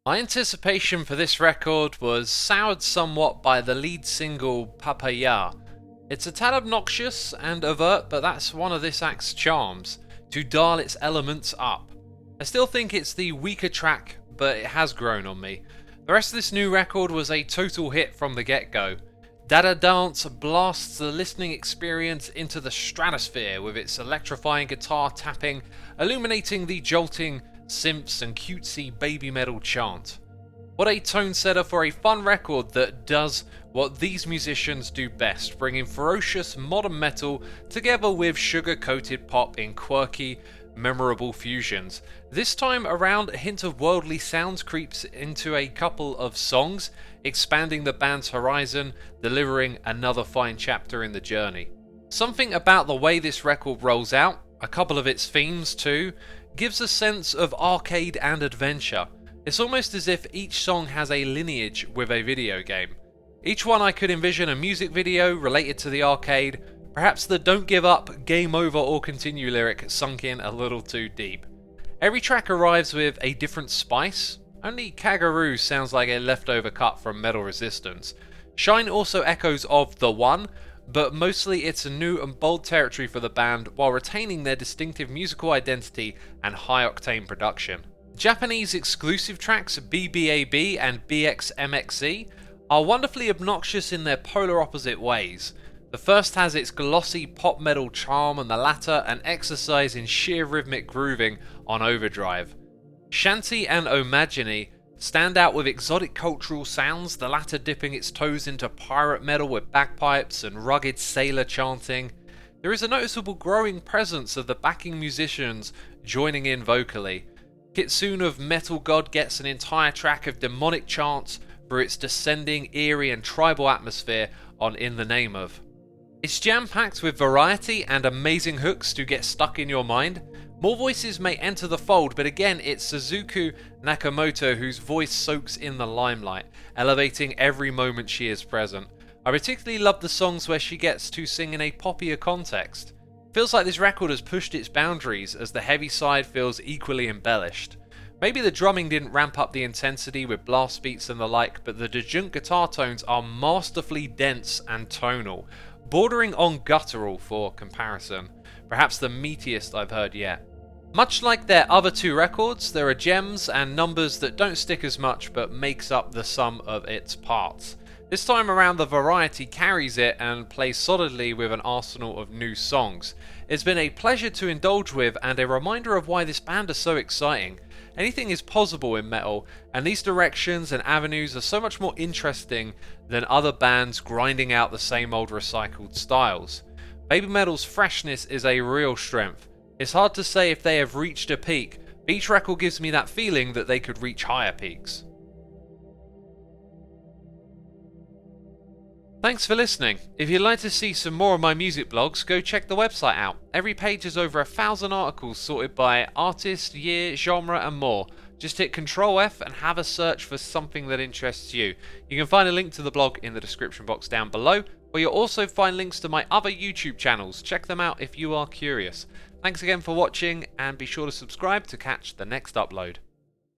My anticipation for this record was soured somewhat by the lead single Papaya. It's a tad obnoxious and overt, but that's one of this act's charms, to dial its elements up. I still think it's the weaker track, but it has grown on me. The rest of this new record was a total hit from the get-go. Dada Dance blasts the listening experience into the stratosphere with its electrifying guitar tapping, illuminating the jolting synths and cutesy baby metal chant. What a tone setter for a fun record that does what these musicians do best, bringing ferocious modern metal together with sugar-coated pop in quirky, memorable fusions. This time around, a hint of worldly sounds creeps into a couple of songs, expanding the band's horizon, delivering another fine chapter in the journey. Something about the way this record rolls out, a couple of its themes too, gives a sense of arcade and adventure. It's almost as if each song has a lineage with a video game. Each one I could envision a music video related to the arcade, perhaps the "don't give up, game over or continue" lyric sunk in a little too deep. Every track arrives with a different spice. Only Kaggaroo sounds like a leftover cut from Metal Resistance. Shine also echoes of The One, but mostly it's a new and bold territory for the band while retaining their distinctive musical identity and high-octane production. Japanese exclusive tracks BBAB and BXMXC are wonderfully obnoxious in their polar opposite ways. The first has its glossy pop metal charm and the latter an exercise in sheer rhythmic grooving on overdrive. Shanty and Omagini stand out with exotic cultural sounds, the latter dipping its toes into pirate metal with bagpipes and rugged sailor chanting. There is a noticeable growing presence of the backing musicians joining in vocally. Kitsune of Metal God gets an entire track of demonic chants for its descending, eerie and tribal atmosphere on In the Name Of. It's jam-packed with variety and amazing hooks to get stuck in your mind. More voices may enter the fold, but again it's Suzuki Nakamoto whose voice soaks in the limelight, elevating every moment she is present. I particularly love the songs where she gets to sing in a poppier context. Feels like this record has pushed its boundaries as the heavy side feels equally embellished. Maybe the drumming didn't ramp up the intensity with blast beats and the like, but the disjunct guitar tones are masterfully dense and tonal, bordering on guttural for comparison, perhaps the meatiest I've heard yet. Much like their other two records, there are gems and numbers that don't stick as much but makes up the sum of its parts. This time around the variety carries it and plays solidly with an arsenal of new songs. It's been a pleasure to indulge with and a reminder of why this band is so exciting. Anything is possible in metal, and these directions and avenues are so much more interesting than other bands grinding out the same old recycled styles. BABYMETAL's freshness is a real strength. It's hard to say if they have reached a peak, but each record gives me that feeling that they could reach higher peaks. Thanks for listening. If you'd like to see some more of my music blogs, go check the website out. Every page has over 1,000 articles sorted by artist, year, genre and more. Just hit Ctrl F and have a search for something that interests you. You can find a link to the blog in the description box down below, where you'll also find links to my other YouTube channels. Check them out if you are curious. Thanks again for watching, and be sure to subscribe to catch the next upload.